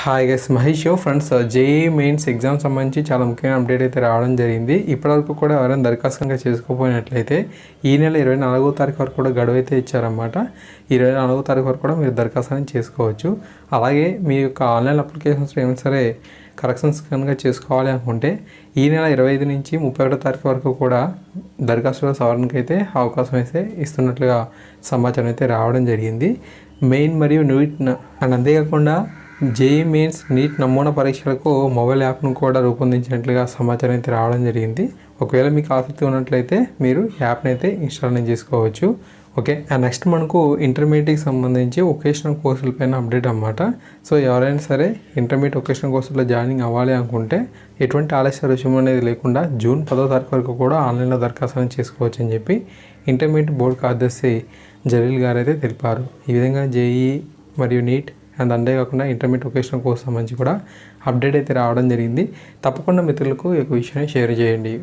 Hi guys, Mahesh friends. JEE mains exam సంబంధించి చాలా ముఖ్యమైన అప్డేట్ అయితే రావడం జరిగింది. ఇప్పటివరకు కూడా ఎవరైనా దరఖాస్తు కనుక చేసుకోకపోయినట్లయితే ఈ నెల 24వ తారీఖు వరకు కూడా గడువు అయితే ఇచ్చారన్నమాట. 24వ తారీఖు వరకు కూడా మీరు దరఖాస్తు అనేది చేసుకోవచ్చు. అలాగే మీ యొక్క ఆన్లైన్ అప్లికేషన్స్ ఏమైనా సరే కరెక్షన్స్ కనుక చేసుకోవాలి అనుకుంటే ఈ నెల 25 నుంచి 31వ తారీఖు వరకు కూడా దరఖాస్తుల సవరణకి అయితే అవకాశం అయితే ఇస్తున్నట్లుగా సమాచారం అయితే రావడం జరిగింది. మెయిన్ మరియు నీట్ అండ్ అంతేకాకుండా జేఈ మెయిన్స్ నీట్ నమూనా పరీక్షలకు మొబైల్ యాప్ను కూడా రూపొందించినట్లుగా సమాచారం అయితే రావడం జరిగింది. ఒకవేళ మీకు ఆసక్తి ఉన్నట్లయితే మీరు యాప్ని అయితే ఇన్స్టాల్ చేసుకోవచ్చు. ఓకే, అండ్ నెక్స్ట్ మనకు ఇంటర్మీడియట్కి సంబంధించి వొకేషనల్ కోర్సుల పైన అప్డేట్ అన్నమాట. సో ఎవరైనా సరే ఇంటర్మీడియట్ వొకేషనల్ కోర్సుల్లో జాయినింగ్ అవ్వాలి అనుకుంటే ఎటువంటి ఆలస్య రుసుము అనేది లేకుండా జూన్ 10వ తారీఖు వరకు కూడా ఆన్లైన్లో దరఖాస్తు చేసుకోవచ్చు అని చెప్పి ఇంటర్మీడియట్ బోర్డు కార్యదర్శి జలీల్ గారు అయితే తెలిపారు. ఈ విధంగా జేఈ మరియు నీట్ అండ్ అంతేకాకుండా ఇంటర్మీడియట్ వొకేషనల్ కోర్స్ సంబంధించి కూడా అప్డేట్ అయితే రావడం జరిగింది. తప్పకుండా మిత్రులకు ఈ విషయాన్ని షేర్ చేయండి.